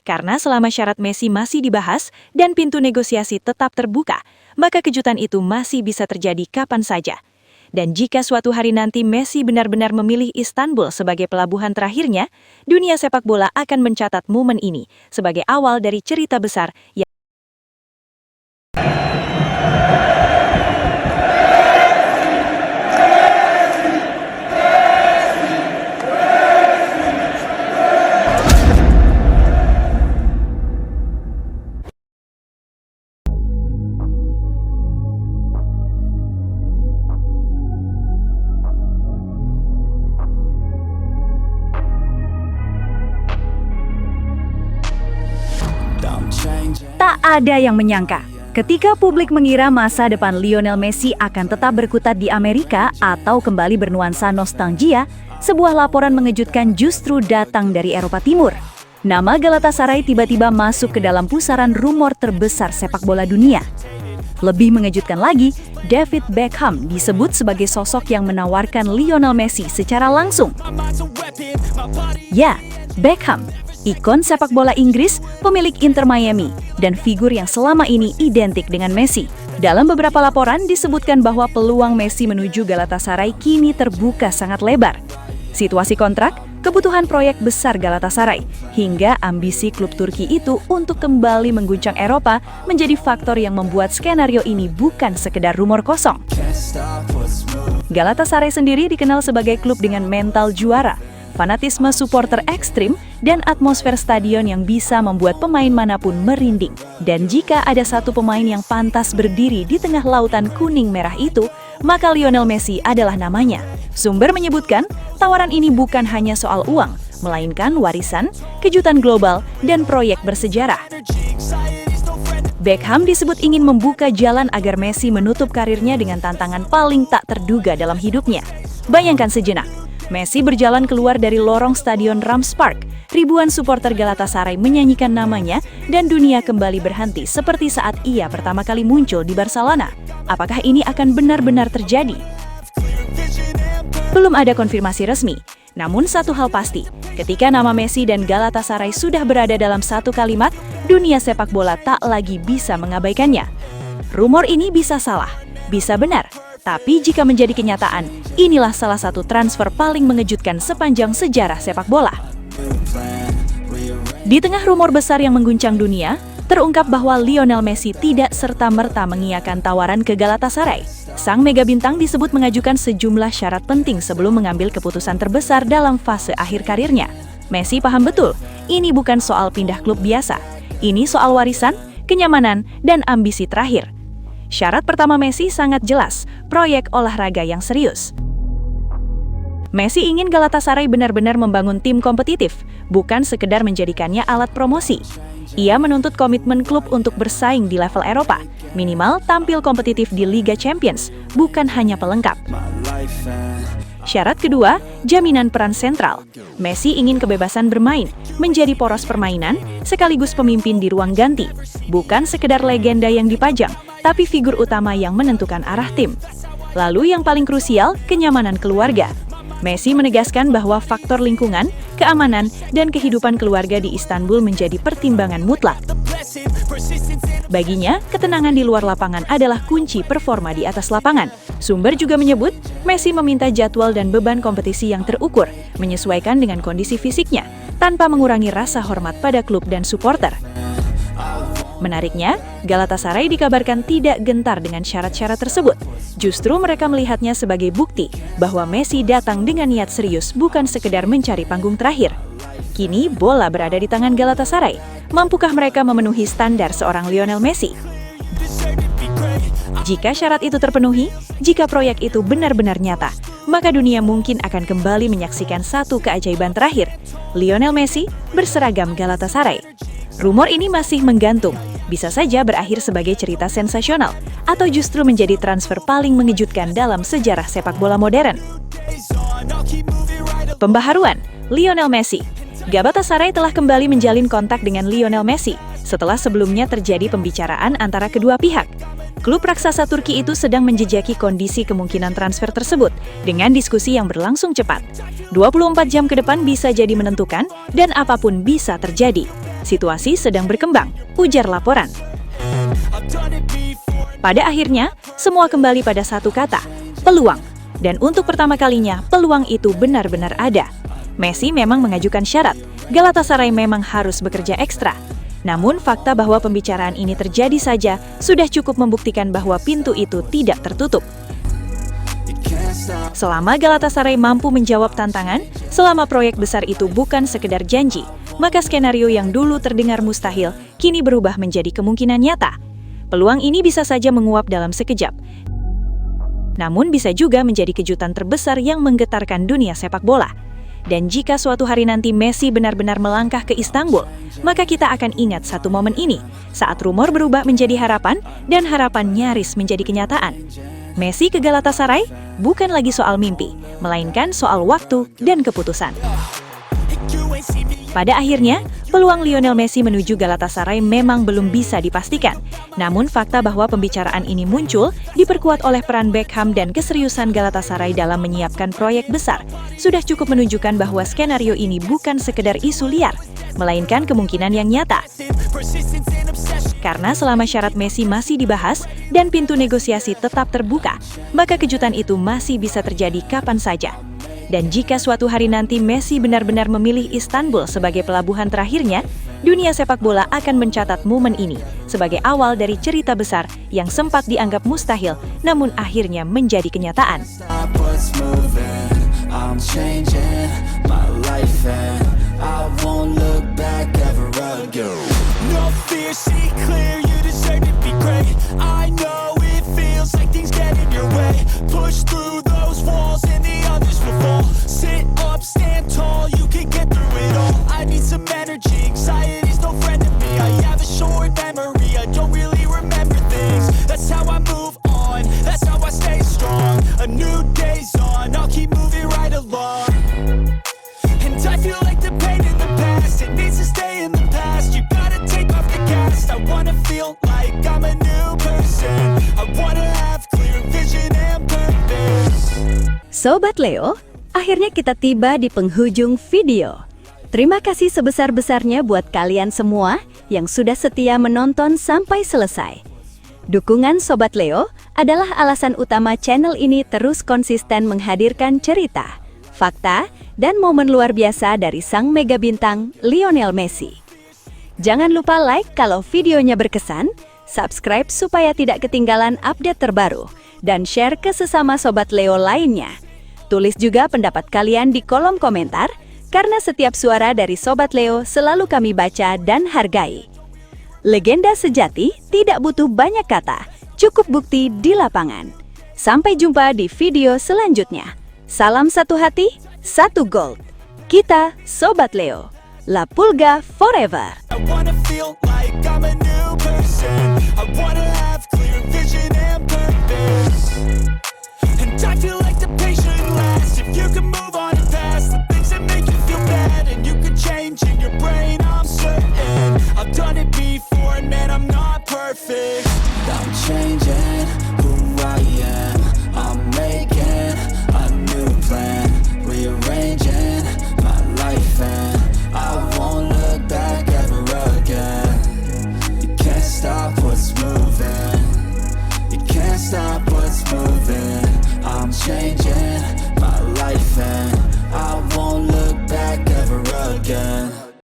Karena selama syarat Messi masih dibahas dan pintu negosiasi tetap terbuka, maka kejutan itu masih bisa terjadi kapan saja. Dan jika suatu hari nanti Messi benar-benar memilih Istanbul sebagai pelabuhan terakhirnya, dunia sepak bola akan mencatat momen ini sebagai awal dari cerita besar yang tak ada yang menyangka. Ketika publik mengira masa depan Lionel Messi akan tetap berkutat di Amerika atau kembali bernuansa nostalgia, sebuah laporan mengejutkan justru datang dari Eropa Timur. Nama Galatasaray tiba-tiba masuk ke dalam pusaran rumor terbesar sepak bola dunia. Lebih mengejutkan lagi, David Beckham disebut sebagai sosok yang menawarkan Lionel Messi secara langsung. Ya, Beckham, ikon sepak bola Inggris, pemilik Inter Miami, dan figur yang selama ini identik dengan Messi. Dalam beberapa laporan disebutkan bahwa peluang Messi menuju Galatasaray kini terbuka sangat lebar. Situasi kontrak, kebutuhan proyek besar Galatasaray, hingga ambisi klub Turki itu untuk kembali mengguncang Eropa menjadi faktor yang membuat skenario ini bukan sekedar rumor kosong. Galatasaray sendiri dikenal sebagai klub dengan mental juara, fanatisme supporter ekstrim, dan atmosfer stadion yang bisa membuat pemain manapun merinding. Dan jika ada satu pemain yang pantas berdiri di tengah lautan kuning merah itu, maka Lionel Messi adalah namanya. Sumber menyebutkan, tawaran ini bukan hanya soal uang, melainkan warisan, kejutan global, dan proyek bersejarah. Beckham disebut ingin membuka jalan agar Messi menutup karirnya dengan tantangan paling tak terduga dalam hidupnya. Bayangkan sejenak, Messi berjalan keluar dari lorong stadion Rams Park, ribuan supporter Galatasaray menyanyikan namanya, dan dunia kembali berhenti seperti saat ia pertama kali muncul di Barcelona. Apakah ini akan benar-benar terjadi? Belum ada konfirmasi resmi, namun satu hal pasti, ketika nama Messi dan Galatasaray sudah berada dalam satu kalimat, dunia sepak bola tak lagi bisa mengabaikannya. Rumor ini bisa salah, bisa benar, tapi jika menjadi kenyataan, inilah salah satu transfer paling mengejutkan sepanjang sejarah sepak bola. Di tengah rumor besar yang mengguncang dunia, terungkap bahwa Lionel Messi tidak serta-merta mengiyakan tawaran ke Galatasaray. Sang mega bintang disebut mengajukan sejumlah syarat penting sebelum mengambil keputusan terbesar dalam fase akhir karirnya. Messi paham betul, ini bukan soal pindah klub biasa. Ini soal warisan, kenyamanan, dan ambisi terakhir. Syarat pertama Messi sangat jelas, proyek olahraga yang serius. Messi ingin Galatasaray benar-benar membangun tim kompetitif, bukan sekedar menjadikannya alat promosi. Ia menuntut komitmen klub untuk bersaing di level Eropa, minimal tampil kompetitif di Liga Champions, bukan hanya pelengkap. Syarat kedua, jaminan peran sentral. Messi ingin kebebasan bermain, menjadi poros permainan, sekaligus pemimpin di ruang ganti. Bukan sekedar legenda yang dipajang, tapi figur utama yang menentukan arah tim. Lalu yang paling krusial, kenyamanan keluarga. Messi menegaskan bahwa faktor lingkungan, keamanan, dan kehidupan keluarga di Istanbul menjadi pertimbangan mutlak. Baginya, ketenangan di luar lapangan adalah kunci performa di atas lapangan. Sumber juga menyebut, Messi meminta jadwal dan beban kompetisi yang terukur, menyesuaikan dengan kondisi fisiknya, tanpa mengurangi rasa hormat pada klub dan supporter. Menariknya, Galatasaray dikabarkan tidak gentar dengan syarat-syarat tersebut. Justru mereka melihatnya sebagai bukti bahwa Messi datang dengan niat serius bukan sekedar mencari panggung terakhir. Kini bola berada di tangan Galatasaray. Mampukah mereka memenuhi standar seorang Lionel Messi? Jika syarat itu terpenuhi, jika proyek itu benar-benar nyata, maka dunia mungkin akan kembali menyaksikan satu keajaiban terakhir, Lionel Messi berseragam Galatasaray. Rumor ini masih menggantung, bisa saja berakhir sebagai cerita sensasional, atau justru menjadi transfer paling mengejutkan dalam sejarah sepak bola modern. Pembaharuan, Lionel Messi. Galatasaray telah kembali menjalin kontak dengan Lionel Messi, setelah sebelumnya terjadi pembicaraan antara kedua pihak. Klub raksasa Turki itu sedang menjejaki kondisi kemungkinan transfer tersebut, dengan diskusi yang berlangsung cepat. 24 jam ke depan bisa jadi menentukan, dan apapun bisa terjadi. Situasi sedang berkembang, ujar laporan. Pada akhirnya, semua kembali pada satu kata, peluang. Dan untuk pertama kalinya, peluang itu benar-benar ada. Messi memang mengajukan syarat, Galatasaray memang harus bekerja ekstra. Namun fakta bahwa pembicaraan ini terjadi saja sudah cukup membuktikan bahwa pintu itu tidak tertutup. Selama Galatasaray mampu menjawab tantangan, selama proyek besar itu bukan sekedar janji, maka skenario yang dulu terdengar mustahil kini berubah menjadi kemungkinan nyata. Peluang ini bisa saja menguap dalam sekejap, namun bisa juga menjadi kejutan terbesar yang menggetarkan dunia sepak bola. Dan jika suatu hari nanti Messi benar-benar melangkah ke Istanbul, maka kita akan ingat satu momen ini, saat rumor berubah menjadi harapan, dan harapan nyaris menjadi kenyataan. Messi ke Galatasaray bukan lagi soal mimpi, melainkan soal waktu dan keputusan. Pada akhirnya, peluang Lionel Messi menuju Galatasaray memang belum bisa dipastikan. Namun fakta bahwa pembicaraan ini muncul diperkuat oleh peran Beckham dan keseriusan Galatasaray dalam menyiapkan proyek besar sudah cukup menunjukkan bahwa skenario ini bukan sekedar isu liar, melainkan kemungkinan yang nyata. Karena selama syarat Messi masih dibahas dan pintu negosiasi tetap terbuka, maka kejutan itu masih bisa terjadi kapan saja. Dan jika suatu hari nanti Messi benar-benar memilih Istanbul sebagai pelabuhan terakhirnya, dunia sepak bola akan mencatat momen ini sebagai awal dari cerita besar yang sempat dianggap mustahil, namun akhirnya menjadi kenyataan. Sit up, stand tall, you can get through it all. I need some energy, anxiety's no friend to me. I have a short memory, I don't really remember things. That's how I move on, that's how I stay strong. A new day's on, I'll keep moving right along. And I feel like the pain in the past, it needs to stay in the past. You gotta take off the cast, I wanna feel like I'm a new person. I wanna have clear vision and purpose. Sobat Leo, akhirnya kita tiba di penghujung video. Terima kasih sebesar-besarnya buat kalian semua yang sudah setia menonton sampai selesai. Dukungan Sobat Leo adalah alasan utama channel ini terus konsisten menghadirkan cerita, fakta, dan momen luar biasa dari sang mega bintang Lionel Messi. Jangan lupa like kalau videonya berkesan, subscribe supaya tidak ketinggalan update terbaru, dan share ke sesama Sobat Leo lainnya. Tulis juga pendapat kalian di kolom komentar, karena setiap suara dari Sobat Leo selalu kami baca dan hargai. Legenda sejati tidak butuh banyak kata, cukup bukti di lapangan. Sampai jumpa di video selanjutnya. Salam satu hati, satu gold. Kita Sobat Leo, La Pulga forever. I wanna feel like I'm a new person. I wanna have clear vision.